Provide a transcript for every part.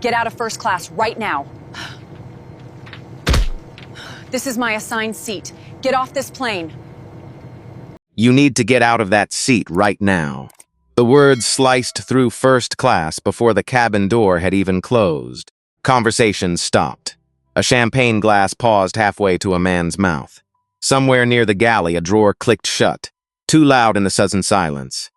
Get out of first class right now. This is my assigned seat. Get off this plane. You need to get out of that seat right now. The words sliced through first class before the cabin door had even closed. Conversation stopped. A champagne glass paused halfway to a man's mouth. Somewhere near the galley, a drawer clicked shut, too loud in the sudden silence.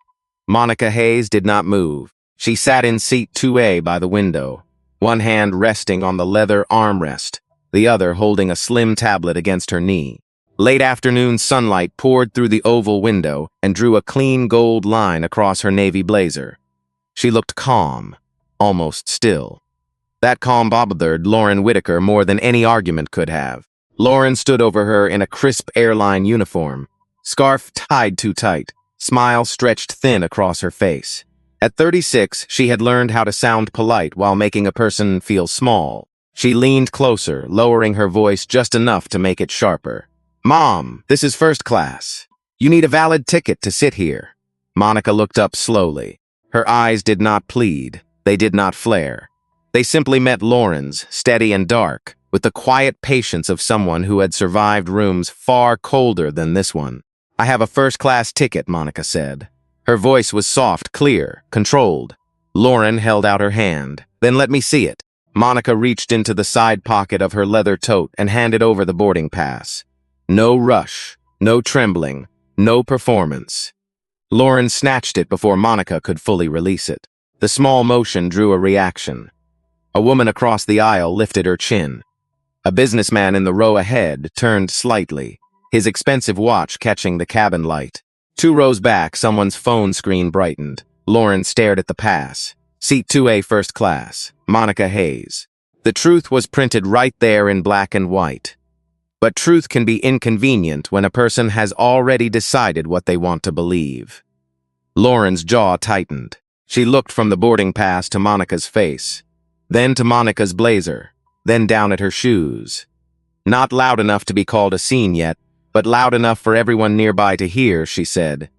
Monica Hayes did not move. She sat in seat 2A by the window, one hand resting on the leather armrest, the other holding a slim tablet against her knee. Late afternoon sunlight poured through the oval window and drew a clean gold line across her navy blazer. She looked calm, almost still. That calm bothered Lauren Whitaker more than any argument could have. Lauren stood over her in a crisp airline uniform, scarf tied too tight, smile stretched thin across her face. At 36, she had learned how to sound polite while making a person feel small. She leaned closer, lowering her voice just enough to make it sharper. "Mom, this is first class. You need a valid ticket to sit here." Monica looked up slowly. Her eyes did not plead. They did not flare. They simply met Lauren's, steady and dark, with the quiet patience of someone who had survived rooms far colder than this one. "I have a first-class ticket," Monica said. Her voice was soft, clear, controlled. Lauren held out her hand. "Then let me see it." Monica reached into the side pocket of her leather tote and handed over the boarding pass. No rush, no trembling, no performance. Lauren snatched it before Monica could fully release it. The small motion drew a reaction. A woman across the aisle lifted her chin. A businessman in the row ahead turned slightly, his expensive watch catching the cabin light. 2 rows back, someone's phone screen brightened. Lauren stared at the pass. Seat 2A first class, Monica Hayes. The truth was printed right there in black and white. But truth can be inconvenient when a person has already decided what they want to believe. Lauren's jaw tightened. She looked from the boarding pass to Monica's face, then to Monica's blazer, then down at her shoes. Not loud enough to be called a scene yet, but loud enough for everyone nearby to hear, she said.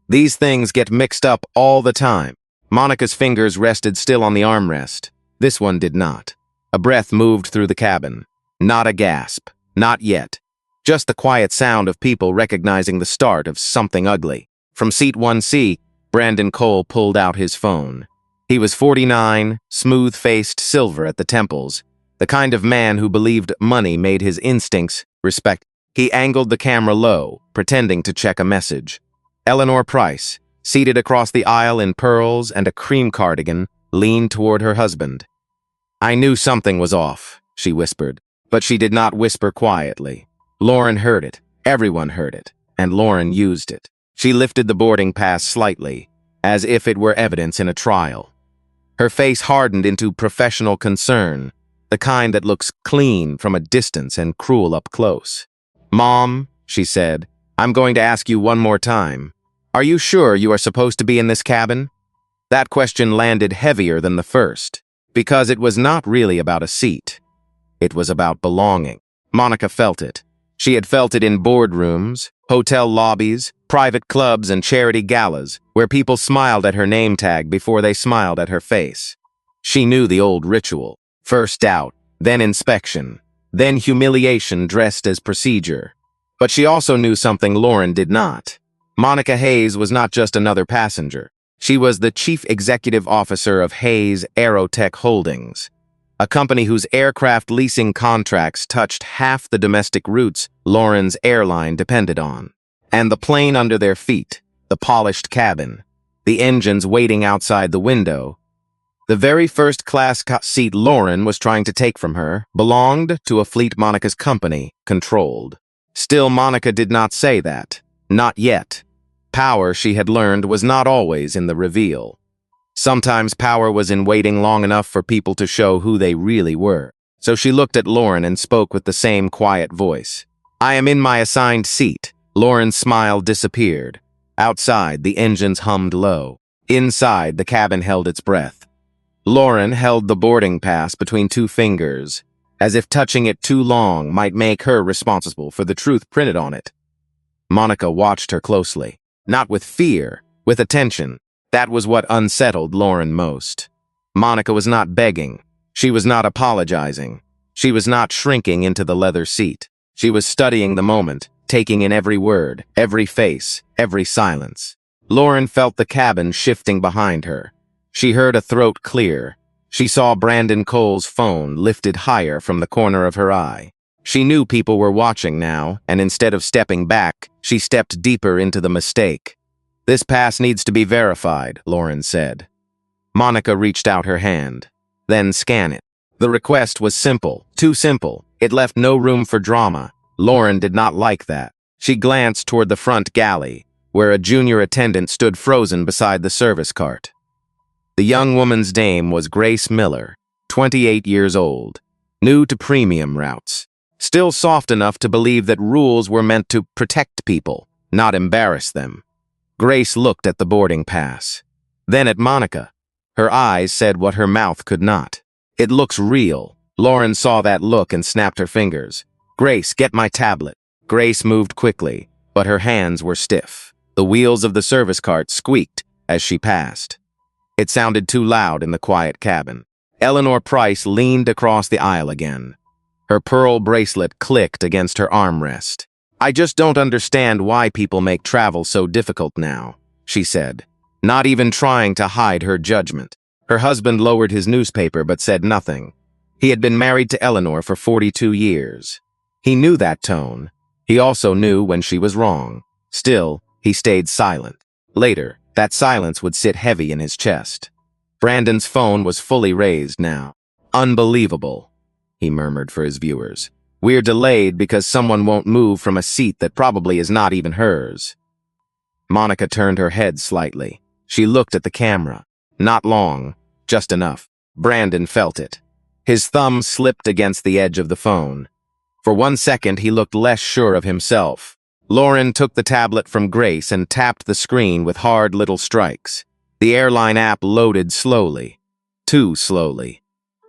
"These things get mixed up all the time." Monica's fingers rested still on the armrest. This one did not. A breath moved through the cabin. Not a gasp. Not yet. Just the quiet sound of people recognizing the start of something ugly. From seat 1C, Brandon Cole pulled out his phone. He was 49, smooth-faced, silver at the temples, the kind of man who believed money made his instincts respect. He angled the camera low, pretending to check a message. Eleanor Price, seated across the aisle in pearls and a cream cardigan, leaned toward her husband. "I knew something was off," she whispered. But she did not whisper quietly. Lauren heard it. Everyone heard it. And Lauren used it. She lifted the boarding pass slightly, as if it were evidence in a trial. Her face hardened into professional concern, the kind that looks clean from a distance and cruel up close. "Mom," she said, "I'm going to ask you one more time. Are you sure you are supposed to be in this cabin?" That question landed heavier than the first, because it was not really about a seat. It was about belonging. Monica felt it. She had felt it in boardrooms, hotel lobbies, private clubs, and charity galas, where people smiled at her name tag before they smiled at her face. She knew the old ritual. First doubt, then inspection, then humiliation dressed as procedure. But she also knew something Lauren did not. Monica Hayes was not just another passenger. She was the chief executive officer of Hayes Aerotech Holdings, a company whose aircraft leasing contracts touched half the domestic routes Lauren's airline depended on. And the plane under their feet, the polished cabin, the engines waiting outside the window, the very first-class seat Lauren was trying to take from her, belonged to a fleet Monica's company controlled. Still, Monica did not say that. Not yet. Power, she had learned, was not always in the reveal. Sometimes power was in waiting long enough for people to show who they really were. So she looked at Lauren and spoke with the same quiet voice. "I am in my assigned seat." Lauren's smile disappeared. Outside, the engines hummed low. Inside, the cabin held its breath. Lauren held the boarding pass between 2 fingers, as if touching it too long might make her responsible for the truth printed on it. Monica watched her closely, not with fear, with attention. That was what unsettled Lauren most. Monica was not begging. She was not apologizing. She was not shrinking into the leather seat. She was studying the moment, taking in every word, every face, every silence. Lauren felt the cabin shifting behind her. She heard a throat clear. She saw Brandon Cole's phone lifted higher from the corner of her eye. She knew people were watching now, and instead of stepping back, she stepped deeper into the mistake. "This pass needs to be verified," Lauren said. Monica reached out her hand. "Then scan it." The request was simple, too simple. It left no room for drama. Lauren did not like that. She glanced toward the front galley, where a junior attendant stood frozen beside the service cart. The young woman's name was Grace Miller, 28 years old, new to premium routes, still soft enough to believe that rules were meant to protect people, not embarrass them. Grace looked at the boarding pass, then at Monica. Her eyes said what her mouth could not. "It looks real." Lauren saw that look and snapped her fingers. "Grace, get my tablet." Grace moved quickly, but her hands were stiff. The wheels of the service cart squeaked as she passed. It sounded too loud in the quiet cabin. Eleanor Price leaned across the aisle again. Her pearl bracelet clicked against her armrest. "I just don't understand why people make travel so difficult now," she said, not even trying to hide her judgment. Her husband lowered his newspaper but said nothing. He had been married to Eleanor for 42 years. He knew that tone. He also knew when she was wrong. Still, he stayed silent. Later, that silence would sit heavy in his chest. Brandon's phone was fully raised now. "Unbelievable," he murmured for his viewers. "We're delayed because someone won't move from a seat that probably is not even hers." Monica turned her head slightly. She looked at the camera. Not long, just enough. Brandon felt it. His thumb slipped against the edge of the phone. For 1 second, he looked less sure of himself. Lauren took the tablet from Grace and tapped the screen with hard little strikes. The airline app loaded slowly. Too slowly.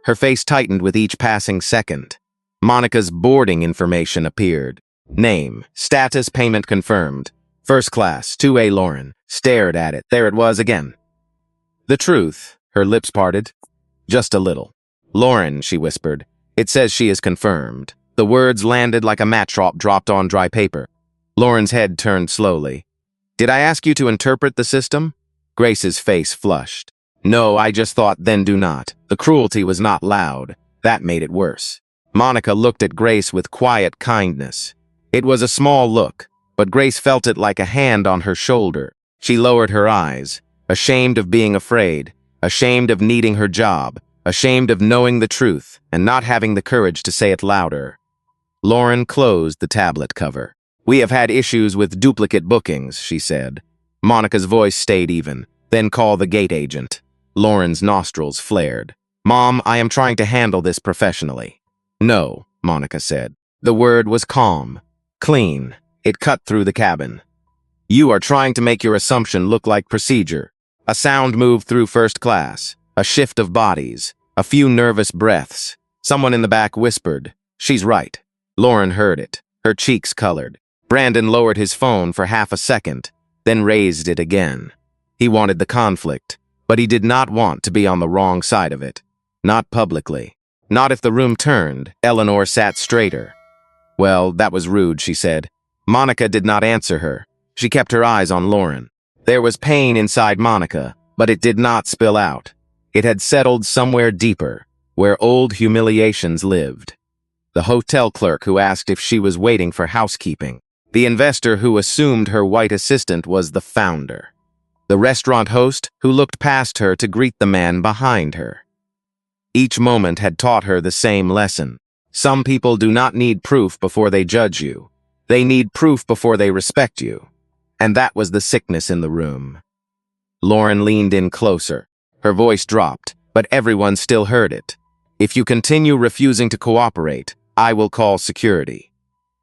Her face tightened with each passing second. Monica's boarding information appeared. Name, status, payment confirmed. First class, 2A. Lauren stared at it. There it was again. The truth, her lips parted. Just a little. "Lauren," she whispered. "It says she is confirmed." The words landed like a match dropped on dry paper. Lauren's head turned slowly. "Did I ask you to interpret the system?" Grace's face flushed. "No, I just thought then do not." The cruelty was not loud. That made it worse. Monica looked at Grace with quiet kindness. It was a small look, but Grace felt it like a hand on her shoulder. She lowered her eyes, ashamed of being afraid, ashamed of needing her job, ashamed of knowing the truth and not having the courage to say it louder. Lauren closed the tablet cover. "We have had issues with duplicate bookings," she said. Monica's voice stayed even. "Then call the gate agent." Lauren's nostrils flared. "Mom, I am trying to handle this professionally." "No," Monica said. The word was calm, clean. It cut through the cabin. "You are trying to make your assumption look like procedure." A sound moved through first class, a shift of bodies, a few nervous breaths. Someone in the back whispered, "She's right." Lauren heard it. Her cheeks colored. Brandon lowered his phone for half a second, then raised it again. He wanted the conflict, but he did not want to be on the wrong side of it. Not publicly. Not if the room turned. Eleanor sat straighter. "Well, that was rude," she said. Monica did not answer her. She kept her eyes on Lauren. There was pain inside Monica, but it did not spill out. It had settled somewhere deeper, where old humiliations lived. The hotel clerk who asked if she was waiting for housekeeping. The investor who assumed her white assistant was the founder. The restaurant host who looked past her to greet the man behind her. Each moment had taught her the same lesson. Some people do not need proof before they judge you. They need proof before they respect you. And that was the sickness in the room. Lauren leaned in closer. Her voice dropped, but everyone still heard it. "If you continue refusing to cooperate, I will call security."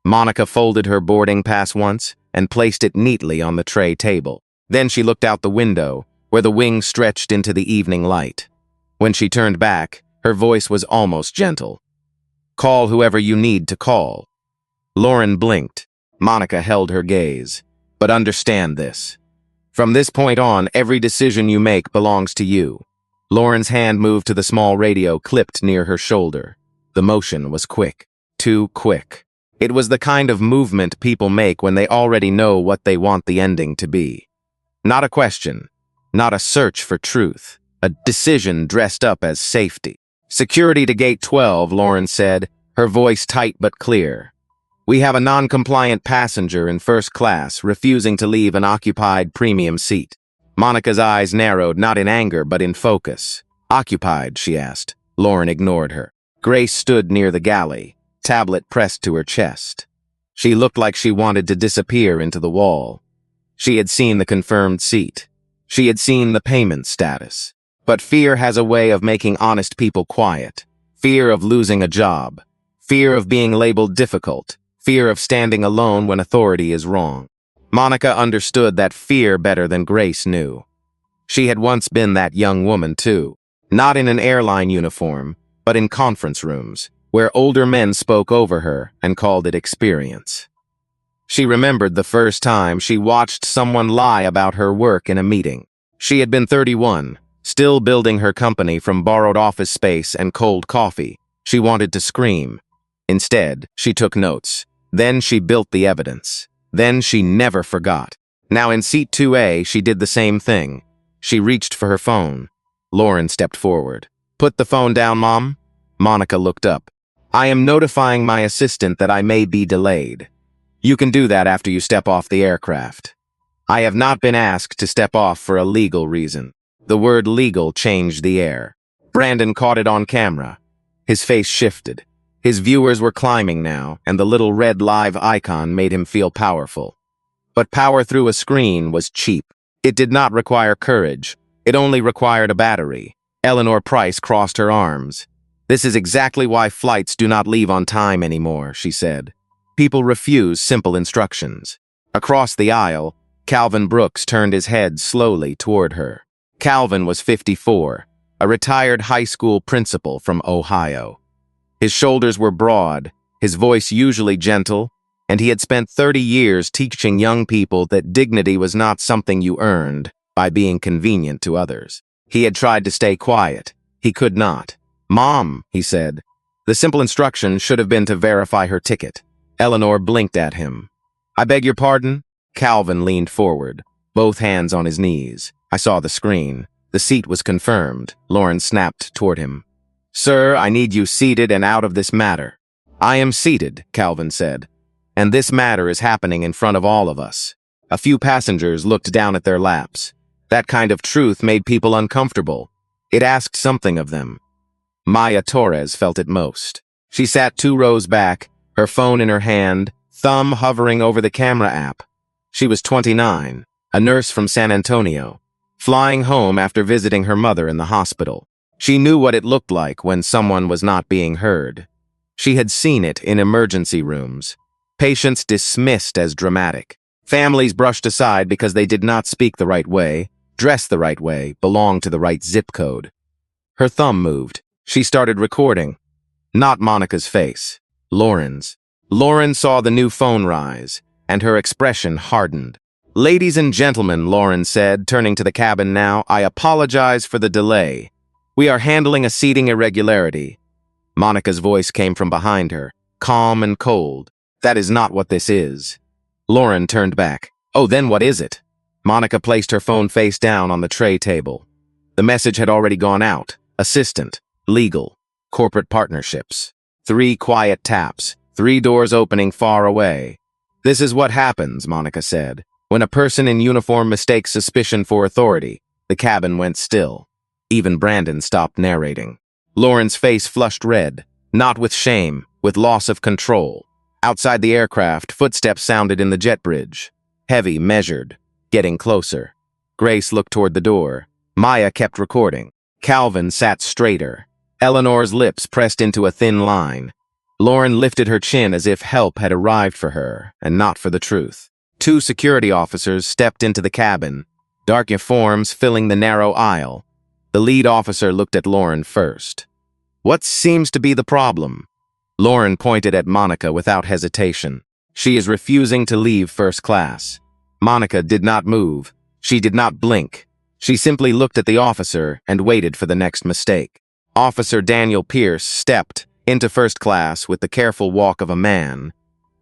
Monica folded her boarding pass once and placed it neatly on the tray table. Then she looked out the window, where the wing stretched into the evening light. When she turned back, her voice was almost gentle. "Call whoever you need to call." Lauren blinked. Monica held her gaze. "But understand this. From this point on, every decision you make belongs to you. Lauren's hand moved to the small radio clipped near her shoulder. The motion was quick. Too quick. It was the kind of movement people make when they already know what they want the ending to be. Not a question. Not a search for truth. A decision dressed up as safety. "Security to gate 12, Lauren said, her voice tight but clear. "We have a non-compliant passenger in first class refusing to leave an occupied premium seat." Monica's eyes narrowed, not in anger, but in focus. "Occupied?" she asked. Lauren ignored her. Grace stood near the galley, tablet pressed to her chest. She looked like she wanted to disappear into the wall. She had seen the confirmed seat. She had seen the payment status. But fear has a way of making honest people quiet. Fear of losing a job. Fear of being labeled difficult. Fear of standing alone when authority is wrong. Monica understood that fear better than Grace knew. She had once been that young woman, too. Not in an airline uniform, but in conference rooms, where older men spoke over her and called it experience. She remembered the first time she watched someone lie about her work in a meeting. She had been 31, still building her company from borrowed office space and cold coffee. She wanted to scream. Instead, she took notes. Then she built the evidence. Then she never forgot. Now in seat 2A, she did the same thing. She reached for her phone. Lauren stepped forward. "Put the phone down, Mom." Monica looked up. "I am notifying my assistant that I may be delayed. You can do that after you step off the aircraft." "I have not been asked to step off for a legal reason." The word legal changed the air. Brandon caught it on camera. His face shifted. His viewers were climbing now, and the little red live icon made him feel powerful. But power through a screen was cheap. It did not require courage. It only required a battery. Eleanor Price crossed her arms. "This is exactly why flights do not leave on time anymore," she said. People refuse simple instructions. Across the aisle, Calvin Brooks turned his head slowly toward her. Calvin was 54, a retired high school principal from Ohio. His shoulders were broad, his voice usually gentle, and he had spent 30 years teaching young people that dignity was not something you earned by being convenient to others. He had tried to stay quiet. He could not. "Mom," he said. The simple instruction should have been to verify her ticket. Eleanor blinked at him. "I beg your pardon?" Calvin leaned forward, both hands on his knees. "I saw the screen. The seat was confirmed." Lauren snapped toward him. "Sir, I need you seated and out of this matter." "I am seated," Calvin said. "And this matter is happening in front of all of us." A few passengers looked down at their laps. That kind of truth made people uncomfortable. It asked something of them. Maya Torres felt it most. She sat 2 rows back, her phone in her hand, thumb hovering over the camera app. She was 29, a nurse from San Antonio, flying home after visiting her mother in the hospital. She knew what it looked like when someone was not being heard. She had seen it in emergency rooms. Patients dismissed as dramatic. Families brushed aside because they did not speak the right way, dress the right way, belong to the right zip code. Her thumb moved. She started recording. Not Monica's face. Lauren's. Lauren saw the new phone rise, and her expression hardened. "Ladies and gentlemen," Lauren said, turning to the cabin now, "I apologize for the delay. We are handling a seating irregularity." Monica's voice came from behind her, calm and cold. "That is not what this is." Lauren turned back. "Oh, then what is it?" Monica placed her phone face down on the tray table. The message had already gone out. Assistant, legal, corporate partnerships. 3 quiet taps, 3 doors opening far away. "This is what happens," Monica said. "When a person in uniform mistakes suspicion for authority." The cabin went still. Even Brandon stopped narrating. Lauren's face flushed red, not with shame, with loss of control. Outside the aircraft, footsteps sounded in the jet bridge. Heavy, measured, getting closer. Grace looked toward the door. Maya kept recording. Calvin sat straighter. Eleanor's lips pressed into a thin line. Lauren lifted her chin as if help had arrived for her, and not for the truth. 2 security officers stepped into the cabin, dark uniforms filling the narrow aisle. The lead officer looked at Lauren first. "What seems to be the problem?" Lauren pointed at Monica without hesitation. "She is refusing to leave first class." Monica did not move. She did not blink. She simply looked at the officer and waited for the next mistake. Officer Daniel Pierce stepped into first class with the careful walk of a man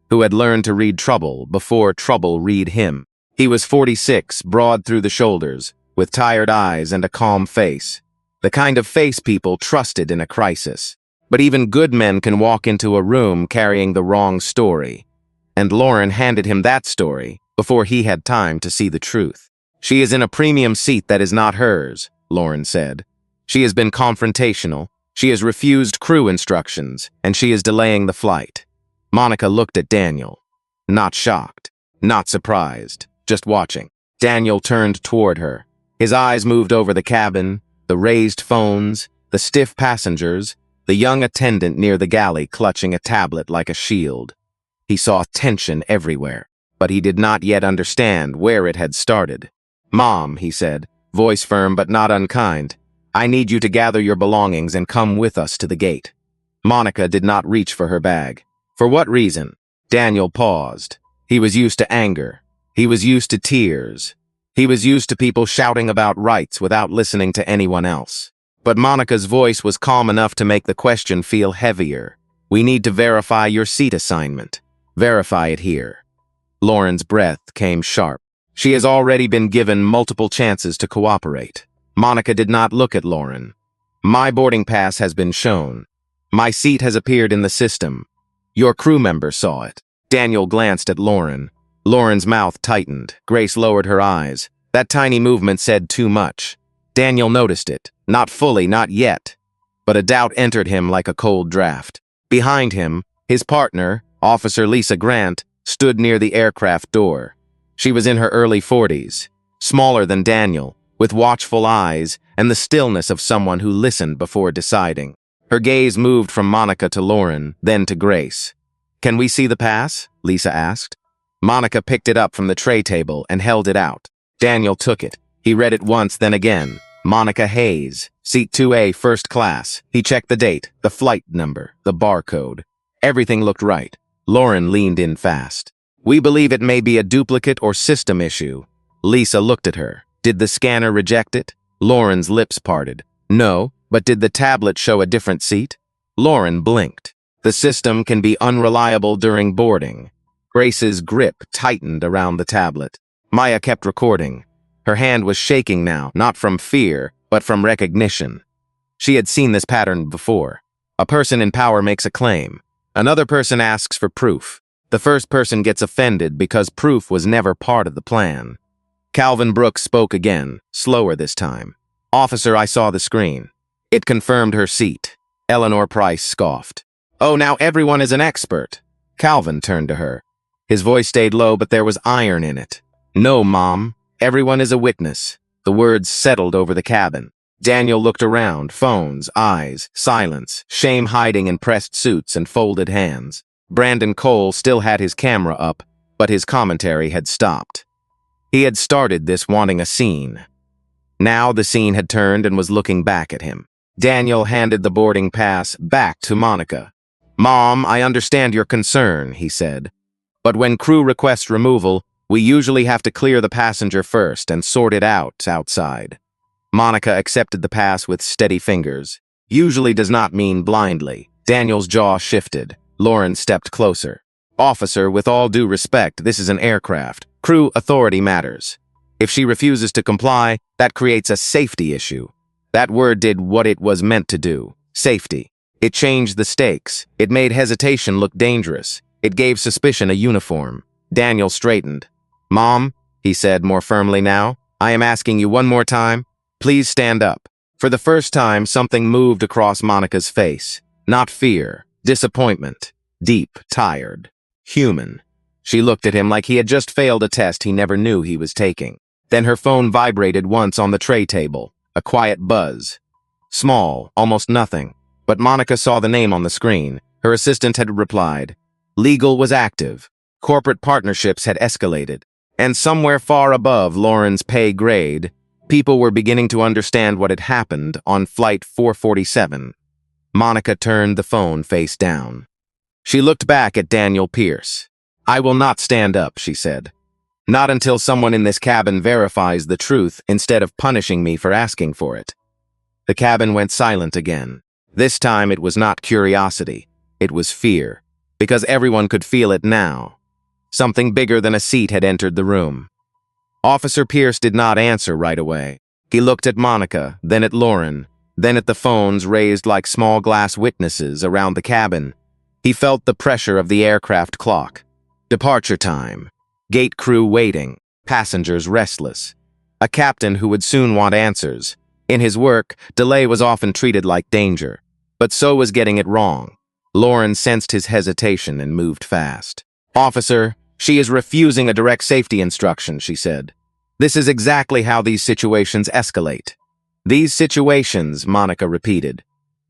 who had learned to read trouble before trouble read him. He was 46, broad through the shoulders, with tired eyes and a calm face. The kind of face people trusted in a crisis. But even good men can walk into a room carrying the wrong story. And Lauren handed him that story before he had time to see the truth. She is in a premium seat that is not hers, Lauren said. She has been confrontational, she has refused crew instructions, and she is delaying the flight. Monica looked at Daniel. Not shocked, not surprised, just watching. Daniel turned toward her. His eyes moved over the cabin, the raised phones, the stiff passengers, the young attendant near the galley clutching a tablet like a shield. He saw tension everywhere, but he did not yet understand where it had started. "Mom," he said, voice firm but not unkind, "I need you to gather your belongings and come with us to the gate." Monica did not reach for her bag. For what reason? Daniel paused. He was used to anger. He was used to tears. He was used to people shouting about rights without listening to anyone else. But Monica's voice was calm enough to make the question feel heavier. "We need to verify your seat assignment. Verify it here." Lauren's breath came sharp. She has already been given multiple chances to cooperate. Monica did not look at Lauren. "My boarding pass has been shown. My seat has appeared in the system. Your crew member saw it." Daniel glanced at Lauren. Lauren's mouth tightened. Grace lowered her eyes. That tiny movement said too much. Daniel noticed it. Not fully, not yet. But a doubt entered him like a cold draft. Behind him, his partner, Officer Lisa Grant, stood near the aircraft door. She was in her early 40s, smaller than Daniel, with watchful eyes and the stillness of someone who listened before deciding. Her gaze moved from Monica to Lauren, then to Grace. "Can we see the pass?" Lisa asked. Monica picked it up from the tray table and held it out. Daniel took it. He read it once, then again. Monica Hayes, seat 2A, first class. He checked the date, the flight number, the barcode. Everything looked right. Lauren leaned in fast. "We believe it may be a duplicate or system issue." Lisa looked at her. "Did the scanner reject it?" Lauren's lips parted. "No, but did the tablet show a different seat?" Lauren blinked. "The system can be unreliable during boarding." Grace's grip tightened around the tablet. Maya kept recording. Her hand was shaking now, not from fear, but from recognition. She had seen this pattern before. A person in power makes a claim. Another person asks for proof. The first person gets offended because proof was never part of the plan. Calvin Brooks spoke again, slower this time. "Officer, I saw the screen. It confirmed her seat." Eleanor Price scoffed. "Oh, now everyone is an expert." Calvin turned to her. His voice stayed low, but there was iron in it. "No, Mom. Everyone is a witness." The words settled over the cabin. Daniel looked around, phones, eyes, silence, shame hiding in pressed suits and folded hands. Brandon Cole still had his camera up, but his commentary had stopped. He had started this wanting a scene. Now the scene had turned and was looking back at him. Daniel handed the boarding pass back to Monica. "Mom, I understand your concern," he said. "But when crew requests removal, we usually have to clear the passenger first and sort it out outside." Monica accepted the pass with steady fingers. Usually does not mean blindly. Daniel's jaw shifted. Lauren stepped closer. "Officer, with all due respect, this is an aircraft. Crew authority matters. If she refuses to comply, that creates a safety issue." That word did what it was meant to do. Safety. It changed the stakes. It made hesitation look dangerous. It gave suspicion a uniform. Daniel straightened. "Mom," he said more firmly now, "I am asking you one more time. Please stand up." For the first time, something moved across Monica's face. Not fear, disappointment. Deep, tired. Human. She looked at him like he had just failed a test he never knew he was taking. Then her phone vibrated once on the tray table. A quiet buzz. Small, almost nothing. But Monica saw the name on the screen. Her assistant had replied. Legal was active. Corporate partnerships had escalated. And somewhere far above Lauren's pay grade, people were beginning to understand what had happened on Flight 447. Monica turned the phone face down. She looked back at Daniel Pierce. "I will not stand up," she said. Not until someone in this cabin verifies the truth instead of punishing me for asking for it. The cabin went silent again. This time it was not curiosity. It was fear. Because everyone could feel it now. Something bigger than a seat had entered the room. Officer Pierce did not answer right away. He looked at Monica, then at Lauren, then at the phones raised like small glass witnesses around the cabin. He felt the pressure of the aircraft clock. Departure time. Gate crew waiting. Passengers restless. A captain who would soon want answers. In his work, delay was often treated like danger. But so was getting it wrong. Lauren sensed his hesitation and moved fast. "Officer, she is refusing a direct safety instruction," she said. "This is exactly how these situations escalate." "These situations," Monica repeated.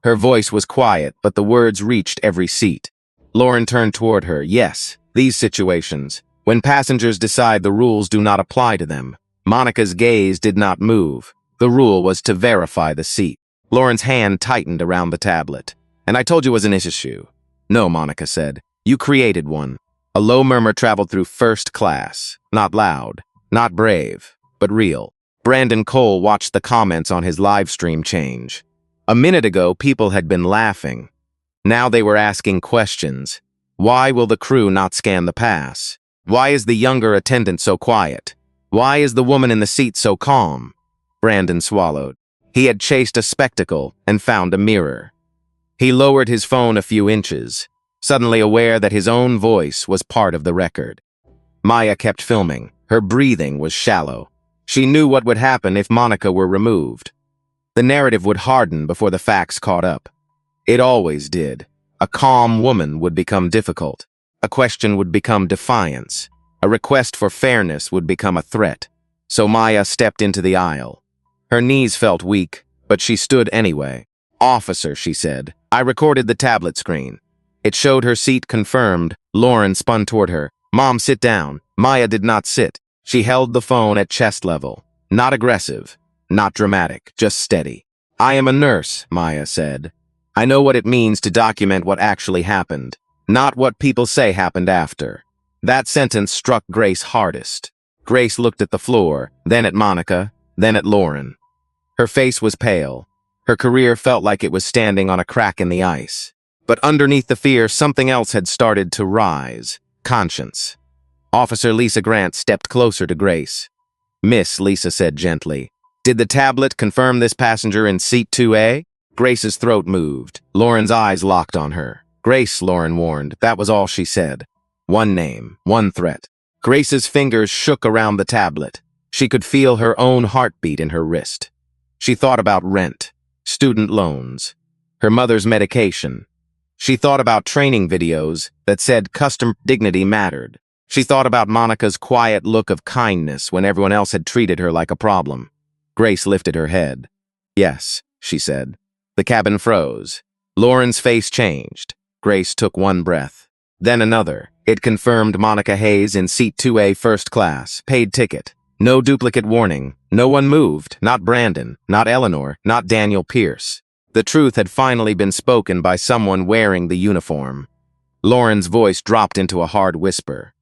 Her voice was quiet, but the words reached every seat. Lauren turned toward her. "Yes, these situations. When passengers decide the rules do not apply to them." Monica's gaze did not move. The rule was to verify the seat. Lauren's hand tightened around the tablet. "And I told you it was an issue." "No," Monica said. "You created one." A low murmur traveled through first class. Not loud, not brave, but real. Brandon Cole watched the comments on his live stream change. A minute ago, people had been laughing. Now they were asking questions. Why will the crew not scan the pass? Why is the younger attendant so quiet? Why is the woman in the seat so calm? Brandon swallowed. He had chased a spectacle and found a mirror. He lowered his phone a few inches, suddenly aware that his own voice was part of the record. Maya kept filming. Her breathing was shallow. She knew what would happen if Monica were removed. The narrative would harden before the facts caught up. It always did. A calm woman would become difficult. A question would become defiance. A request for fairness would become a threat. So Maya stepped into the aisle. Her knees felt weak, but she stood anyway. "Officer," she said, "I recorded the tablet screen." It showed her seat confirmed. Lauren spun toward her. "Mom, sit down." Maya did not sit. She held the phone at chest level. Not aggressive, not dramatic, just steady. "I am a nurse," Maya said. "I know what it means to document what actually happened, not what people say happened after." That sentence struck Grace hardest. Grace looked at the floor, then at Monica, then at Lauren. Her face was pale. Her career felt like it was standing on a crack in the ice. But underneath the fear, something else had started to rise. Conscience. Officer Lisa Grant stepped closer to Grace. "Miss," Lisa said gently, "did the tablet confirm this passenger in seat 2A? Grace's throat moved. Lauren's eyes locked on her. "Grace," Lauren warned. That was all she said. One name, one threat. Grace's fingers shook around the tablet. She could feel her own heartbeat in her wrist. She thought about rent, student loans, her mother's medication. She thought about training videos that said customer dignity mattered. She thought about Monica's quiet look of kindness when everyone else had treated her like a problem. Grace lifted her head. "Yes," she said. The cabin froze. Lauren's face changed. Grace took one breath. Then another. It confirmed Monica Hayes in seat 2A first class, paid ticket. No duplicate warning. No one moved. Not Brandon, not Eleanor, not Daniel Pierce. The truth had finally been spoken by someone wearing the uniform. Lauren's voice dropped into a hard whisper.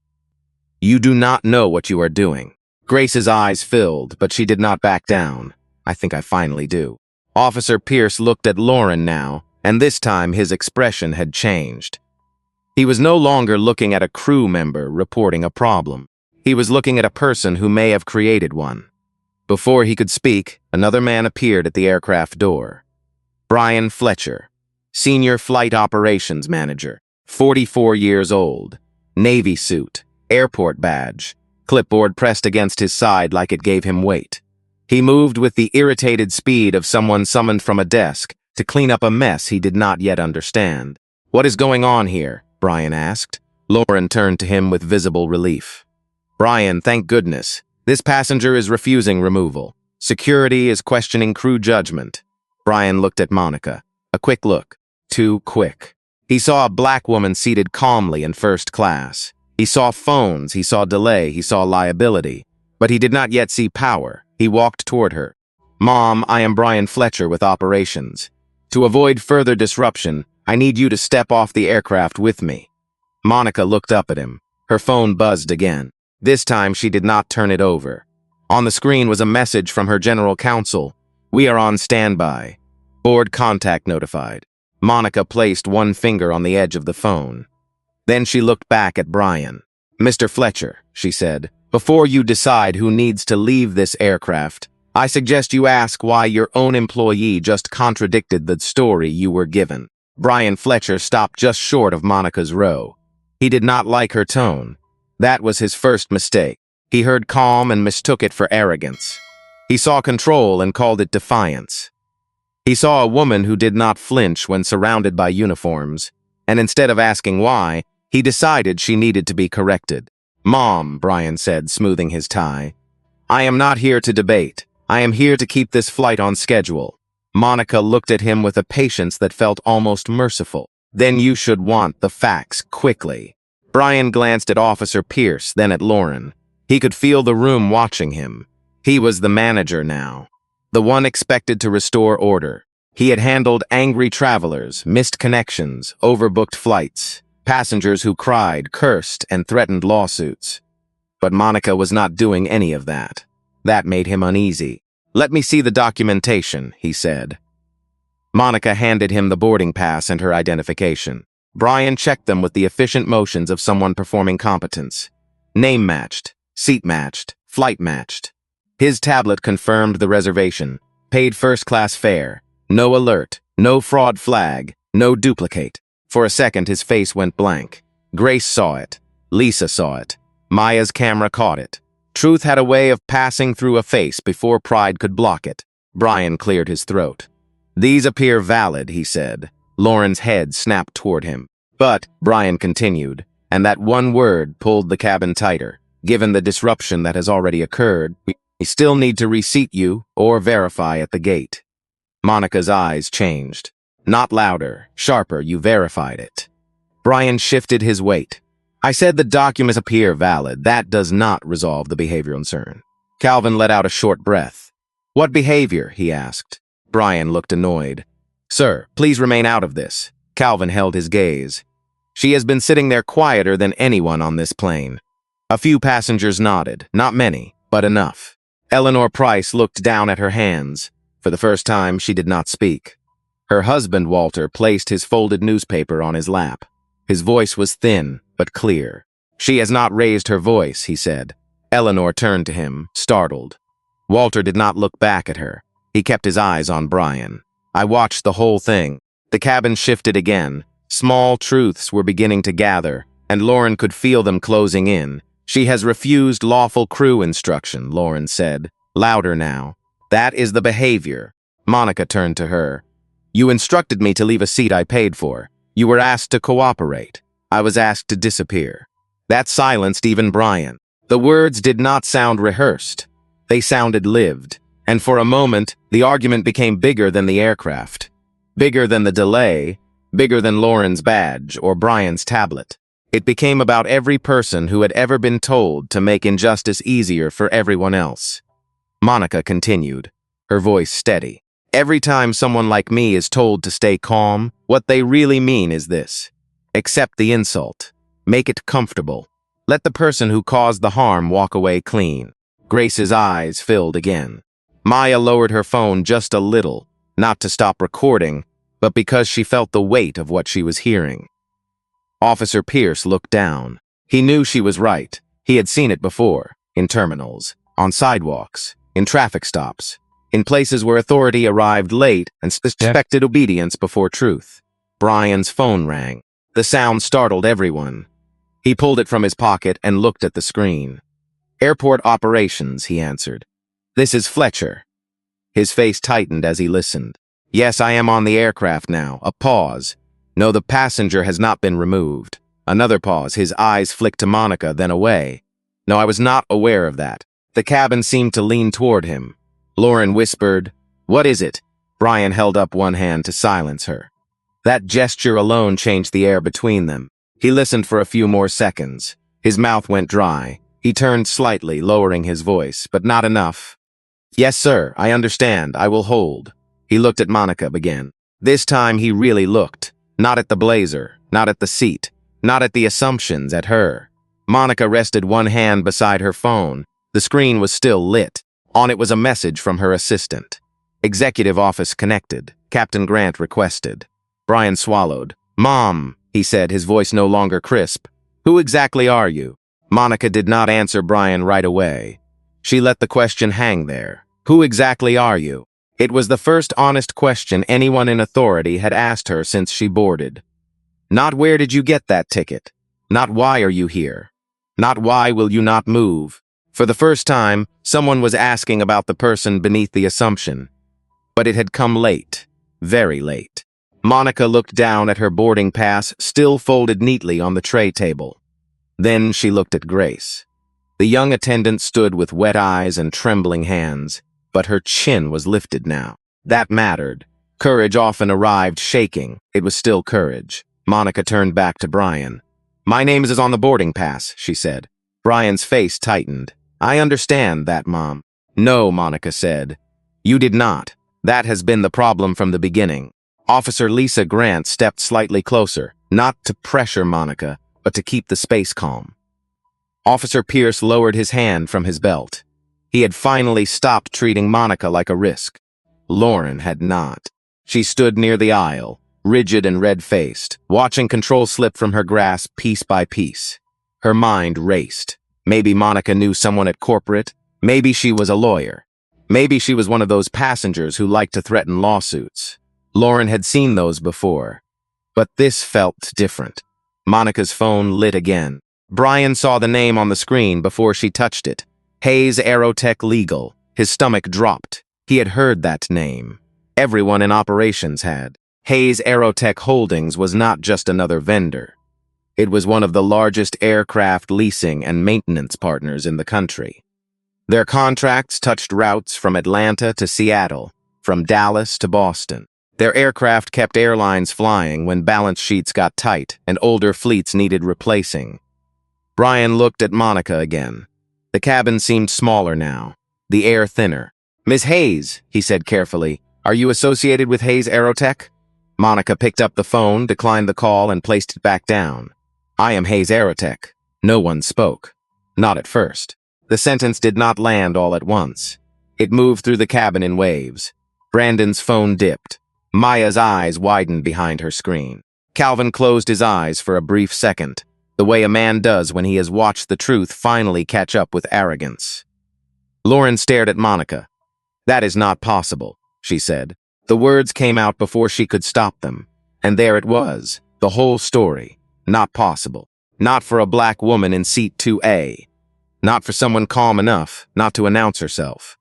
"You do not know what you are doing." Grace's eyes filled, but she did not back down. "I think I finally do." Officer Pierce looked at Lauren now, and this time his expression had changed. He was no longer looking at a crew member reporting a problem. He was looking at a person who may have created one. Before he could speak, another man appeared at the aircraft door. Brian Fletcher, Senior Flight Operations Manager, 44 years old, Navy suit, airport badge, clipboard pressed against his side like it gave him weight. He moved with the irritated speed of someone summoned from a desk to clean up a mess he did not yet understand. "What is going on here?" Brian asked. Lauren turned to him with visible relief. "Brian, thank goodness. This passenger is refusing removal. Security is questioning crew judgment." Brian looked at Monica. A quick look. Too quick. He saw a black woman seated calmly in first class. He saw phones, he saw delay, he saw liability. But he did not yet see power. He walked toward her. "Mom, I am Brian Fletcher with operations. To avoid further disruption, I need you to step off the aircraft with me." Monica looked up at him. Her phone buzzed again. This time she did not turn it over. On the screen was a message from her general counsel. "We are on standby. Board contact notified." Monica placed one finger on the edge of the phone. Then she looked back at Brian. "Mr. Fletcher," she said, "before you decide who needs to leave this aircraft, I suggest you ask why your own employee just contradicted the story you were given." Brian Fletcher stopped just short of Monica's row. He did not like her tone. That was his first mistake. He heard calm and mistook it for arrogance. He saw control and called it defiance. He saw a woman who did not flinch when surrounded by uniforms, and instead of asking why, he decided she needed to be corrected. "Mom," Brian said, smoothing his tie, "I am not here to debate. I am here to keep this flight on schedule." Monica looked at him with a patience that felt almost merciful. "Then you should want the facts quickly." Brian glanced at Officer Pierce, then at Lauren. He could feel the room watching him. He was the manager now, the one expected to restore order. He had handled angry travelers, missed connections, overbooked flights, passengers who cried, cursed, and threatened lawsuits. But Monica was not doing any of that. That made him uneasy. "Let me see the documentation," he said. Monica handed him the boarding pass and her identification. Brian checked them with the efficient motions of someone performing competence. Name matched, seat matched, flight matched. His tablet confirmed the reservation. Paid first-class fare. No alert, no fraud flag, no duplicate. For a second, his face went blank. Grace saw it. Lisa saw it. Maya's camera caught it. Truth had a way of passing through a face before pride could block it. Brian cleared his throat. "These appear valid," he said. Lauren's head snapped toward him. "But," Brian continued, and that one word pulled the cabin tighter, "given the disruption that has already occurred, we still need to reseat you or verify at the gate." Monica's eyes changed. "Not louder, sharper, you verified it." Brian shifted his weight. "I said the documents appear valid. That does not resolve the behavioral concern." Calvin let out a short breath. "What behavior?" he asked. Brian looked annoyed. "Sir, please remain out of this." Calvin held his gaze. "She has been sitting there quieter than anyone on this plane." A few passengers nodded, not many, but enough. Eleanor Price looked down at her hands. For the first time, she did not speak. Her husband, Walter, placed his folded newspaper on his lap. His voice was thin, but clear. "She has not raised her voice," he said. Eleanor turned to him, startled. Walter did not look back at her. He kept his eyes on Brian. "I watched the whole thing." The cabin shifted again. Small truths were beginning to gather, and Lauren could feel them closing in. "She has refused lawful crew instruction," Lauren said, louder now. "That is the behavior." Monica turned to her. "You instructed me to leave a seat I paid for. You were asked to cooperate. I was asked to disappear." That silenced even Brian. The words did not sound rehearsed. They sounded lived. And for a moment, the argument became bigger than the aircraft. Bigger than the delay, bigger than Lauren's badge or Brian's tablet. It became about every person who had ever been told to make injustice easier for everyone else. Monica continued, her voice steady. "Every time someone like me is told to stay calm, what they really mean is this. Accept the insult. Make it comfortable. Let the person who caused the harm walk away clean." Grace's eyes filled again. Maya lowered her phone just a little, not to stop recording, but because she felt the weight of what she was hearing. Officer Pierce looked down. He knew she was right. He had seen it before, in terminals, on sidewalks, in traffic stops, in places where authority arrived late and expected obedience before truth. Brian's phone rang. The sound startled everyone. He pulled it from his pocket and looked at the screen. "Airport operations," he answered. "This is Fletcher." His face tightened as he listened. "Yes, I am on the aircraft now." A pause. "No, the passenger has not been removed." Another pause. His eyes flicked to Monica, then away. "No, I was not aware of that." The cabin seemed to lean toward him. Lauren whispered, "What is it?" Brian held up one hand to silence her. That gesture alone changed the air between them. He listened for a few more seconds. His mouth went dry. He turned slightly, lowering his voice, but not enough. "Yes, sir, I understand. I will hold." He looked at Monica again. This time he really looked. Not at the blazer, not at the seat, not at the assumptions, at her. Monica rested one hand beside her phone. The screen was still lit. On it was a message from her assistant. Executive office connected. Captain Grant requested. Brian swallowed. "Mom," he said, his voice no longer crisp. "Who exactly are you?" Monica did not answer Brian right away. She let the question hang there. Who exactly are you? It was the first honest question anyone in authority had asked her since she boarded. Not where did you get that ticket? Not why are you here? Not why will you not move? For the first time, someone was asking about the person beneath the assumption. But it had come late. Very late. Monica looked down at her boarding pass, still folded neatly on the tray table. Then she looked at Grace. The young attendant stood with wet eyes and trembling hands, but her chin was lifted now. That mattered. Courage often arrived shaking. It was still courage. Monica turned back to Brian. "My name is on the boarding pass," she said. Brian's face tightened. "I understand that, Mom." "No," Monica said. "You did not. That has been the problem from the beginning." Officer Lisa Grant stepped slightly closer, not to pressure Monica, but to keep the space calm. Officer Pierce lowered his hand from his belt. He had finally stopped treating Monica like a risk. Lauren had not. She stood near the aisle, rigid and red-faced, watching control slip from her grasp piece by piece. Her mind raced. Maybe Monica knew someone at corporate. Maybe she was a lawyer. Maybe she was one of those passengers who liked to threaten lawsuits. Lauren had seen those before. But this felt different. Monica's phone lit again. Brian saw the name on the screen before she touched it. Hayes Aerotech Legal. His stomach dropped. He had heard that name. Everyone in operations had. Hayes Aerotech Holdings was not just another vendor. It was one of the largest aircraft leasing and maintenance partners in the country. Their contracts touched routes from Atlanta to Seattle, from Dallas to Boston. Their aircraft kept airlines flying when balance sheets got tight and older fleets needed replacing. Brian looked at Monica again. The cabin seemed smaller now, the air thinner. "Miss Hayes," he said carefully, "are you associated with Hayes Aerotech?" Monica picked up the phone, declined the call, and placed it back down. "I am Hayes Aerotech." No one spoke. Not at first. The sentence did not land all at once. It moved through the cabin in waves. Brandon's phone dipped. Maya's eyes widened behind her screen. Calvin closed his eyes for a brief second, the way a man does when he has watched the truth finally catch up with arrogance. Lauren stared at Monica. "That is not possible," she said. The words came out before she could stop them. And there it was, the whole story. Not possible. Not for a black woman in seat 2A. Not for someone calm enough not to announce herself.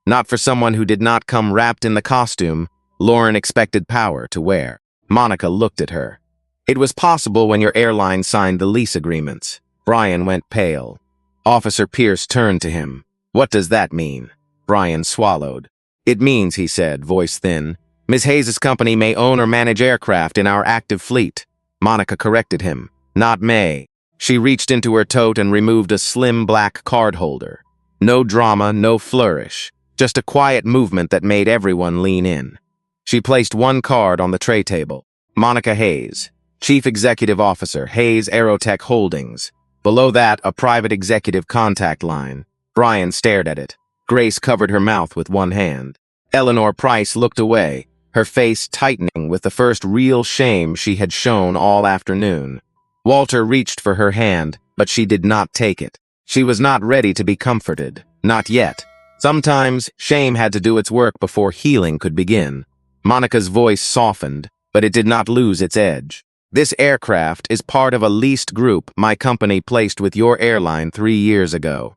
Not for someone who did not come wrapped in the costume Lauren expected power to wear. Monica looked at her. "It was possible when your airline signed the lease agreements." Brian went pale. Officer Pierce turned to him. "What does that mean?" Brian swallowed. "It means," he said, voice thin, "Ms. Hayes' company may own or manage aircraft in our active fleet." Monica corrected him. "Not may." She reached into her tote and removed a slim black card holder. No drama, no flourish. Just a quiet movement that made everyone lean in. She placed one card on the tray table. Monica Hayes, Chief Executive Officer, Hayes Aerotech Holdings. Below that, a private executive contact line. Brian stared at it. Grace covered her mouth with one hand. Eleanor Price looked away, her face tightening with the first real shame she had shown all afternoon. Walter reached for her hand, but she did not take it. She was not ready to be comforted. Not yet. Sometimes, shame had to do its work before healing could begin. Monica's voice softened, but it did not lose its edge. "This aircraft is part of a leased group my company placed with your airline 3 years ago.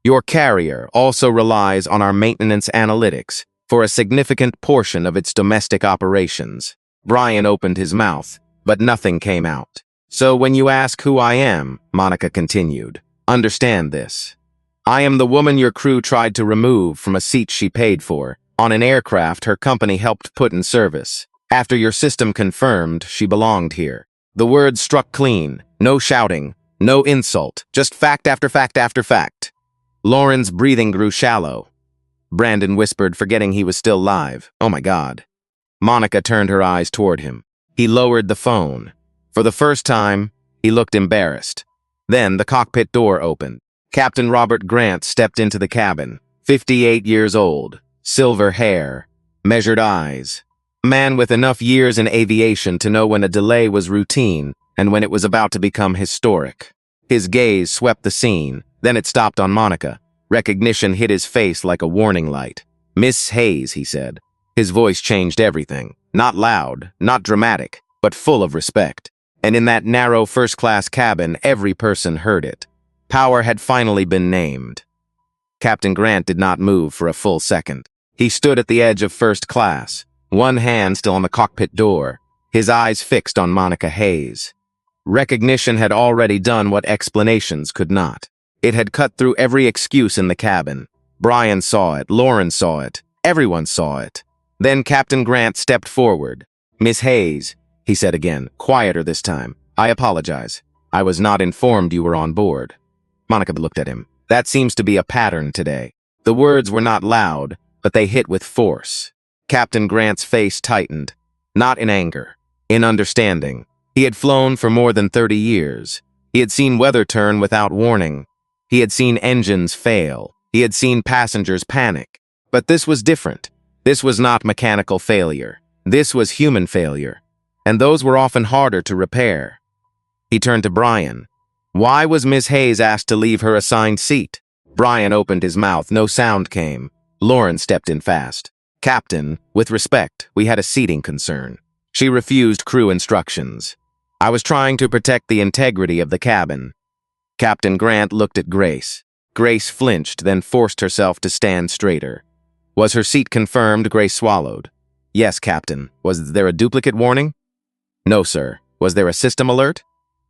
Your carrier also relies on our maintenance analytics for a significant portion of its domestic operations." Brian opened his mouth, but nothing came out. "So when you ask who I am," Monica continued, "understand this. I am the woman your crew tried to remove from a seat she paid for, on an aircraft her company helped put in service. After your system confirmed she belonged here." The words struck clean. No shouting, no insult, just fact after fact after fact. Lauren's breathing grew shallow. Brandon whispered, forgetting he was still live, "Oh my God." Monica turned her eyes toward him. He lowered the phone. For the first time, he looked embarrassed. Then the cockpit door opened. Captain Robert Grant stepped into the cabin, 58 years old, silver hair, measured eyes. A man with enough years in aviation to know when a delay was routine and when it was about to become historic. His gaze swept the scene, then it stopped on Monica. Recognition hit his face like a warning light. "Miss Hayes," he said. His voice changed everything. Not loud, not dramatic, but full of respect. And in that narrow first-class cabin, every person heard it. Power had finally been named. Captain Grant did not move for a full second. He stood at the edge of first class, one hand still on the cockpit door, his eyes fixed on Monica Hayes. Recognition had already done what explanations could not. It had cut through every excuse in the cabin. Brian saw it, Lauren saw it, everyone saw it. Then Captain Grant stepped forward. "Miss Hayes," he said again, quieter this time. "I apologize. I was not informed you were on board." Monica looked at him. That seems to be a pattern today. The words were not loud, but they hit with force. Captain Grant's face tightened, not in anger, in understanding. He had flown for more than 30 years. He had seen weather turn without warning. He had seen engines fail. He had seen passengers panic. But this was different. This was not mechanical failure. This was human failure. And those were often harder to repair. He turned to Brian. Why was Miss Hayes asked to leave her assigned seat? Brian opened his mouth. No sound came. Lauren stepped in fast. "Captain, with respect, we had a seating concern. She refused crew instructions. I was trying to protect the integrity of the cabin." Captain Grant looked at Grace. Grace flinched, then forced herself to stand straighter. Was her seat confirmed? Grace swallowed. "Yes, Captain. Was there a duplicate warning?" "No, sir." "Was there a system alert?"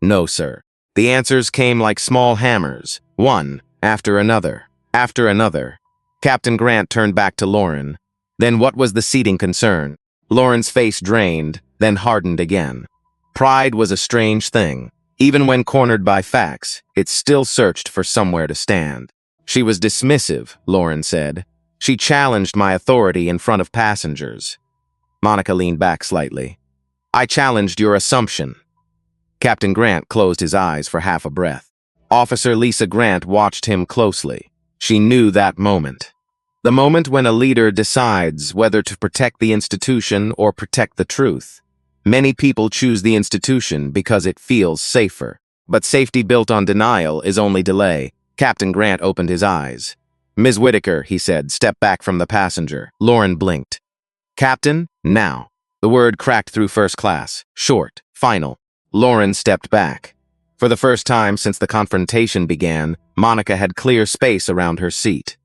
"No, sir." The answers came like small hammers, one after another, after another. Captain Grant turned back to Lauren. "Then what was the seating concern?" Lauren's face drained, then hardened again. Pride was a strange thing. Even when cornered by facts, it still searched for somewhere to stand. "She was dismissive," Lauren said. "She challenged my authority in front of passengers." Monica leaned back slightly. "I challenged your assumption." Captain Grant closed his eyes for half a breath. Officer Lisa Grant watched him closely. She knew that moment. The moment when a leader decides whether to protect the institution or protect the truth. Many people choose the institution because it feels safer. But safety built on denial is only delay. Captain Grant opened his eyes. "Ms. Whitaker," he said, "step back from the passenger." Lauren blinked. "Captain, now." The word cracked through first class. Short, final. Lauren stepped back. For the first time since the confrontation began, Monica had clear space around her seat.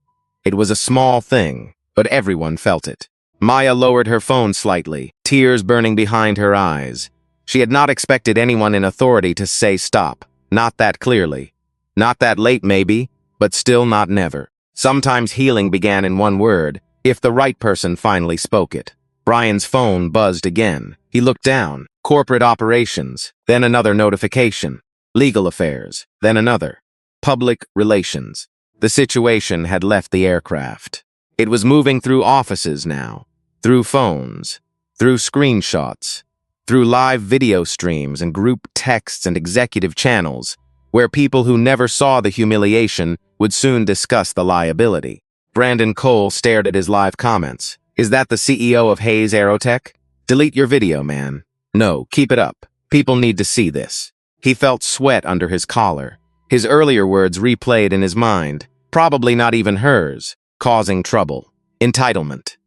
It was a small thing, but everyone felt it. Maya lowered her phone slightly, tears burning behind her eyes. She had not expected anyone in authority to say stop. Not that clearly. Not that late maybe, but still not never. Sometimes healing began in one word, if the right person finally spoke it. Brian's phone buzzed again. He looked down. Corporate operations, then another notification. Legal affairs, then another. Public relations. The situation had left the aircraft. It was moving through offices now, through phones, through screenshots, through live video streams and group texts and executive channels, where people who never saw the humiliation would soon discuss the liability. Brandon Cole stared at his live comments. "Is that the CEO of Hayes Aerotech? Delete your video, man. No, keep it up. People need to see this." He felt sweat under his collar. His earlier words replayed in his mind, probably not even hers, causing trouble. Entitlement.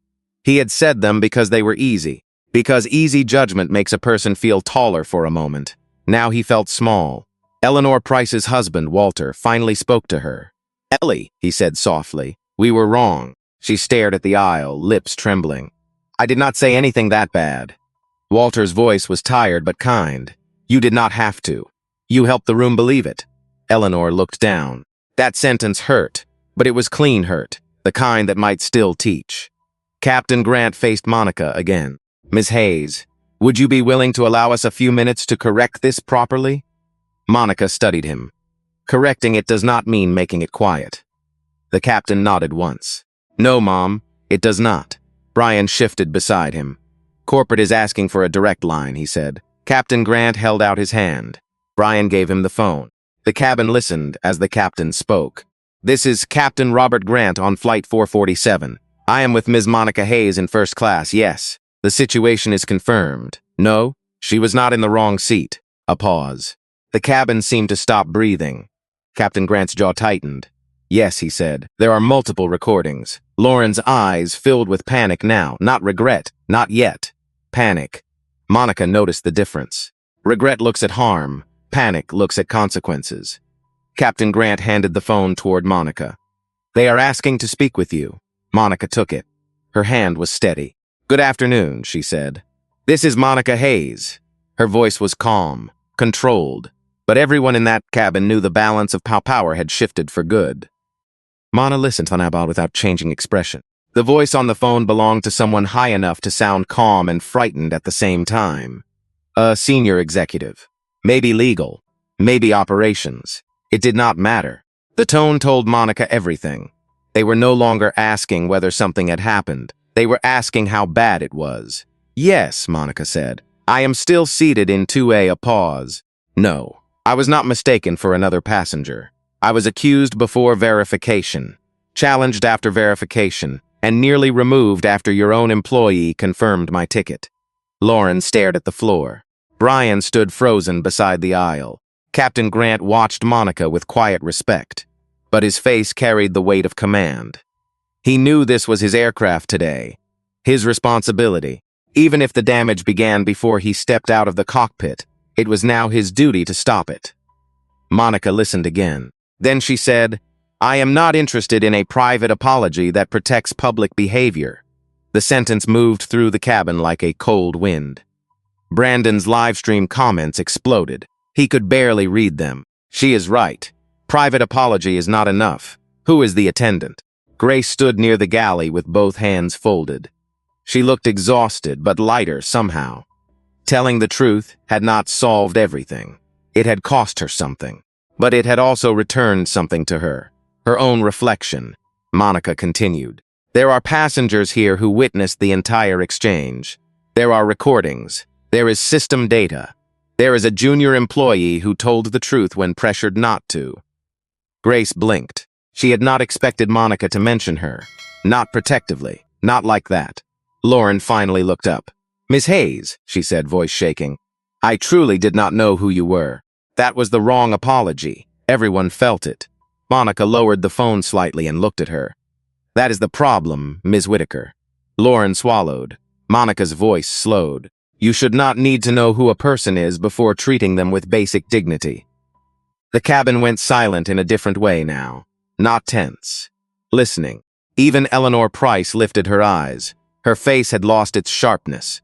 He had said them because they were easy, because easy judgment makes a person feel taller for a moment. Now he felt small. Eleanor Price's husband, Walter, finally spoke to her. "Ellie," he said softly, "we were wrong." She stared at the aisle, lips trembling. "I did not say anything that bad." Walter's voice was tired but kind. "You did not have to. You helped the room believe it." Eleanor looked down. That sentence hurt, but it was clean hurt, the kind that might still teach. Captain Grant faced Monica again. "Ms. Hayes, would you be willing to allow us a few minutes to correct this properly?" Monica studied him. "Correcting it does not mean making it quiet." The captain nodded once. "No, Mom, it does not." Brian shifted beside him. "Corporate is asking for a direct line," he said. Captain Grant held out his hand. Brian gave him the phone. The cabin listened as the captain spoke. "This is Captain Robert Grant on Flight 447. I am with Ms. Monica Hayes in first class, yes. The situation is confirmed. No, she was not in the wrong seat." A pause. The cabin seemed to stop breathing. Captain Grant's jaw tightened. "Yes," he said. "There are multiple recordings." Lauren's eyes filled with panic now, not regret, not yet. Panic. Monica noticed the difference. Regret looks at harm. Panic looks at consequences. Captain Grant handed the phone toward Monica. "They are asking to speak with you." Monica took it. Her hand was steady. "Good afternoon," she said. "This is Monica Hayes." Her voice was calm, controlled, but everyone in that cabin knew the balance of power had shifted for good. Mana listened to Anabal without changing expression. The voice on the phone belonged to someone high enough to sound calm and frightened at the same time. A senior executive. Maybe legal. Maybe operations. It did not matter. The tone told Monica everything. They were no longer asking whether something had happened. They were asking how bad it was. "Yes," Monica said. "I am still seated in 2A." A pause. "No, I was not mistaken for another passenger. I was accused before verification, challenged after verification, and nearly removed after your own employee confirmed my ticket." Lauren stared at the floor. Brian stood frozen beside the aisle. Captain Grant watched Monica with quiet respect, but his face carried the weight of command. He knew this was his aircraft today, his responsibility. Even if the damage began before he stepped out of the cockpit, it was now his duty to stop it. Monica listened again. Then she said, "I am not interested in a private apology that protects public behavior." The sentence moved through the cabin like a cold wind. Brandon's livestream comments exploded. He could barely read them. "She is right. Private apology is not enough. Who is the attendant?" Grace stood near the galley with both hands folded. She looked exhausted but lighter somehow. Telling the truth had not solved everything. It had cost her something. But it had also returned something to her. Her own reflection. Monica continued. "There are passengers here who witnessed the entire exchange. There are recordings. There is system data. There is a junior employee who told the truth when pressured not to." Grace blinked. She had not expected Monica to mention her. Not protectively. Not like that. Lauren finally looked up. "Miss Hayes," she said, voice shaking. "I truly did not know who you were. That was the wrong apology. Everyone felt it." Monica lowered the phone slightly and looked at her. "That is the problem, Ms. Whitaker." Lauren swallowed. Monica's voice slowed. "You should not need to know who a person is before treating them with basic dignity." The cabin went silent in a different way now. Not tense. Listening. Even Eleanor Price lifted her eyes. Her face had lost its sharpness.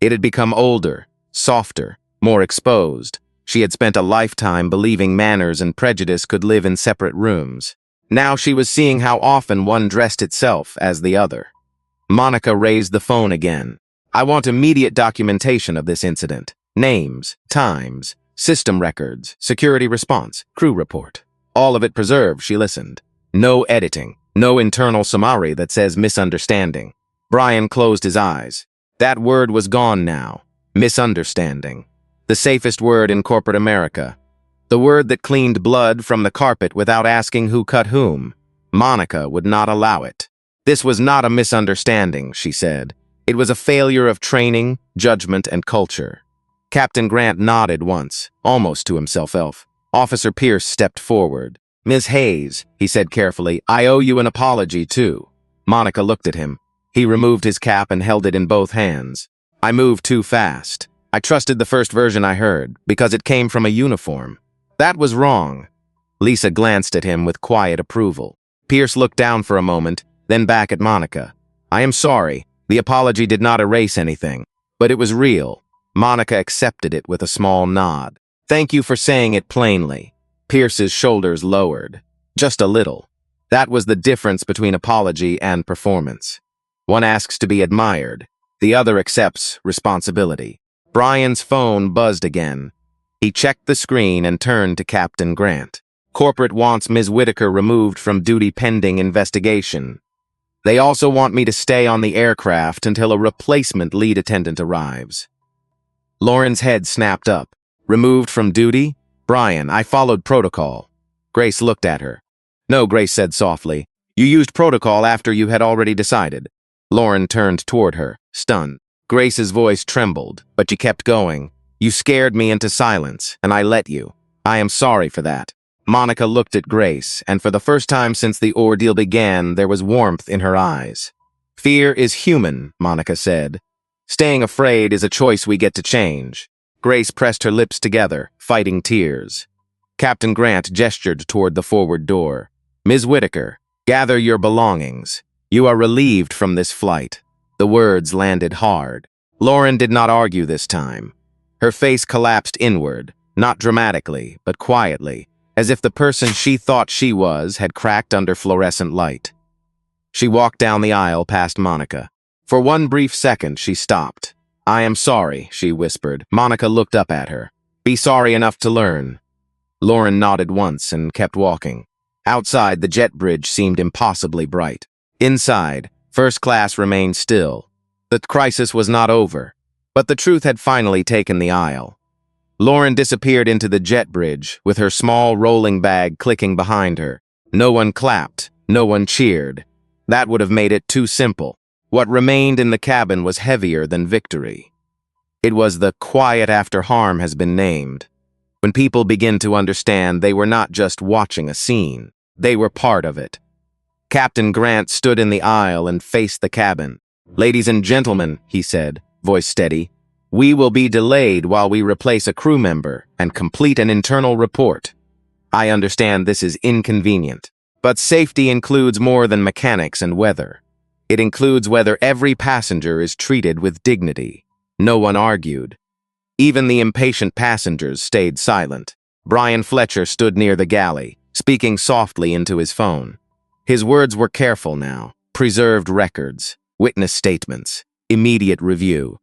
It had become older, softer, more exposed. She had spent a lifetime believing manners and prejudice could live in separate rooms. Now she was seeing how often one dressed itself as the other. Monica raised the phone again. "I want immediate documentation of this incident. Names, times, system records, security response, crew report. All of it preserved." She listened. No editing, no internal summary that says misunderstanding. Brian closed his eyes. That word was gone now. Misunderstanding. The safest word in corporate America. The word that cleaned blood from the carpet without asking who cut whom. Monica would not allow it. "This was not a misunderstanding," she said. "It was a failure of training, judgment, and culture." Captain Grant nodded once, almost to himself. Officer Pierce stepped forward. "Ms. Hayes," he said carefully, "I owe you an apology, too." Monica looked at him. He removed his cap and held it in both hands. "I moved too fast. I trusted the first version I heard, because it came from a uniform. That was wrong." Lisa glanced at him with quiet approval. Pierce looked down for a moment, then back at Monica. "I am sorry. The apology did not erase anything. But it was real." Monica accepted it with a small nod. "Thank you for saying it plainly." Pierce's shoulders lowered. Just a little. That was the difference between apology and performance. One asks to be admired. The other accepts responsibility. Brian's phone buzzed again. He checked the screen and turned to Captain Grant. "Corporate wants Ms. Whitaker removed from duty pending investigation. They also want me to stay on the aircraft until a replacement lead attendant arrives." Lauren's head snapped up. "Removed from duty? Brian, I followed protocol. Grace looked at her. No, Grace said softly. You used protocol after you had already decided. Lauren turned toward her, stunned. Grace's voice trembled, but she kept going. You scared me into silence, and I let you. I am sorry for that. Monica looked at Grace, and for the first time since the ordeal began, there was warmth in her eyes. Fear is human, Monica said. Staying afraid is a choice we get to change. Grace pressed her lips together, fighting tears. Captain Grant gestured toward the forward door. Ms. Whitaker, gather your belongings. You are relieved from this flight. The words landed hard. Lauren did not argue this time. Her face collapsed inward, not dramatically, but quietly, as if the person she thought she was had cracked under fluorescent light. She walked down the aisle past Monica. For one brief second, she stopped. I am sorry, she whispered. Monica looked up at her. Be sorry enough to learn. Lauren nodded once and kept walking. Outside, the jet bridge seemed impossibly bright. Inside, first class remained still. The crisis was not over, but the truth had finally taken the aisle. Lauren disappeared into the jet bridge, with her small rolling bag clicking behind her. No one clapped, no one cheered. That would have made it too simple. What remained in the cabin was heavier than victory. It was the quiet after harm has been named. When people begin to understand they were not just watching a scene, they were part of it. Captain Grant stood in the aisle and faced the cabin. Ladies and gentlemen, he said, voice steady, we will be delayed while we replace a crew member and complete an internal report. I understand this is inconvenient, but safety includes more than mechanics and weather. It includes whether every passenger is treated with dignity. No one argued. Even the impatient passengers stayed silent. Brian Fletcher stood near the galley, speaking softly into his phone. His words were careful now, preserved records, witness statements, immediate review.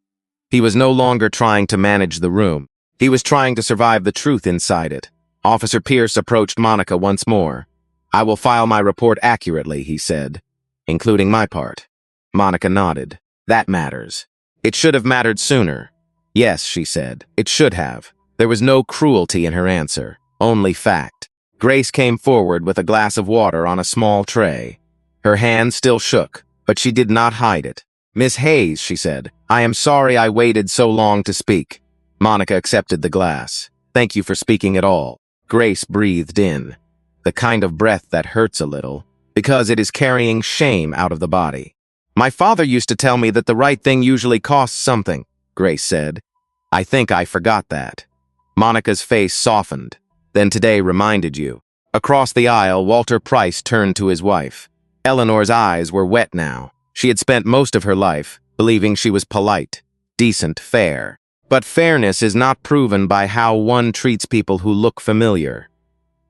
He was no longer trying to manage the room. He was trying to survive the truth inside it. Officer Pierce approached Monica once more. I will file my report accurately, he said, including my part. Monica nodded. That matters. It should have mattered sooner. Yes, she said, it should have. There was no cruelty in her answer, only fact. Grace came forward with a glass of water on a small tray. Her hand still shook, but she did not hide it. Miss Hayes, she said, I am sorry I waited so long to speak. Monica accepted the glass. Thank you for speaking at all. Grace breathed in, the kind of breath that hurts a little, because it is carrying shame out of the body. My father used to tell me that the right thing usually costs something, Grace said. I think I forgot that. Monica's face softened. Then today reminded you. Across the aisle, Walter Price turned to his wife. Eleanor's eyes were wet now. She had spent most of her life believing she was polite, decent, fair. But fairness is not proven by how one treats people who look familiar.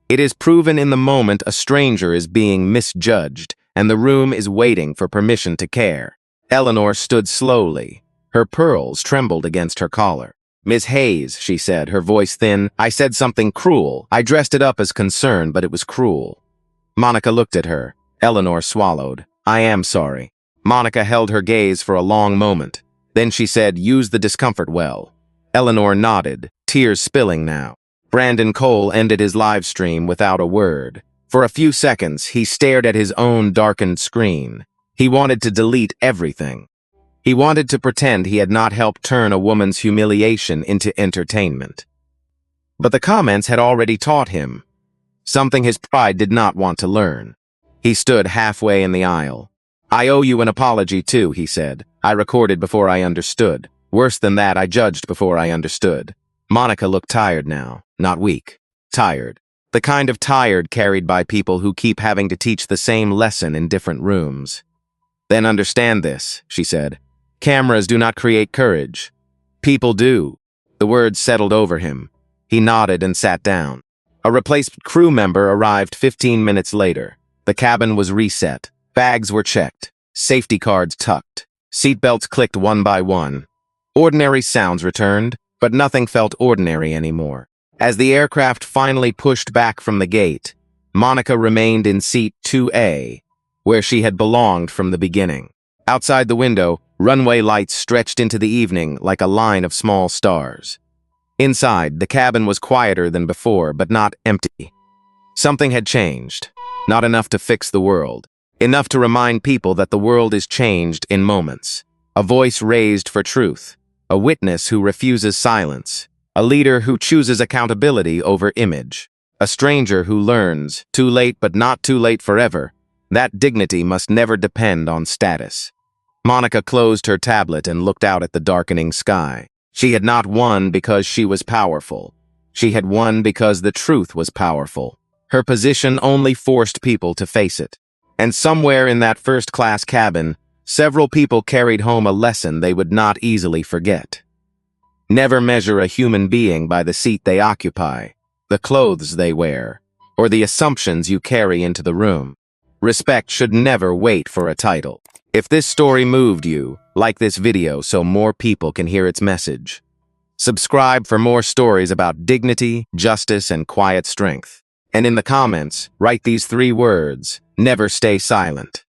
It is proven in the moment a stranger is being misjudged, and the room is waiting for permission to care. Eleanor stood slowly. Her pearls trembled against her collar. Miss Hayes, she said, her voice thin, I said something cruel. I dressed it up as concern, but it was cruel. Monica looked at her. Eleanor swallowed. I am sorry. Monica held her gaze for a long moment. Then she said, use the discomfort well. Eleanor nodded, tears spilling now. Brandon Cole ended his live stream without a word. For a few seconds, he stared at his own darkened screen. He wanted to delete everything. He wanted to pretend he had not helped turn a woman's humiliation into entertainment. But the comments had already taught him something his pride did not want to learn. He stood halfway in the aisle. I owe you an apology too, he said. I recorded before I understood. Worse than that, I judged before I understood. Monica looked tired now, not weak. Tired. The kind of tired carried by people who keep having to teach the same lesson in different rooms. Then understand this, she said. Cameras do not create courage. People do. The words settled over him. He nodded and sat down. A replacement crew member arrived 15 minutes later. The cabin was reset. Bags were checked. Safety cards tucked. Seatbelts clicked one by one. Ordinary sounds returned, but nothing felt ordinary anymore. As the aircraft finally pushed back from the gate, Monica remained in seat 2A, where she had belonged from the beginning. Outside the window, runway lights stretched into the evening like a line of small stars. Inside, the cabin was quieter than before, but not empty. Something had changed. Not enough to fix the world. Enough to remind people that the world is changed in moments. A voice raised for truth. A witness who refuses silence. A leader who chooses accountability over image. A stranger who learns, too late but not too late forever, that dignity must never depend on status. Monica closed her tablet and looked out at the darkening sky. She had not won because she was powerful. She had won because the truth was powerful. Her position only forced people to face it. And somewhere in that first-class cabin, several people carried home a lesson they would not easily forget. Never measure a human being by the seat they occupy, the clothes they wear, or the assumptions you carry into the room. Respect should never wait for a title. If this story moved you, like this video so more people can hear its message. Subscribe for more stories about dignity, justice, and quiet strength. And in the comments, write these 3 words: never stay silent.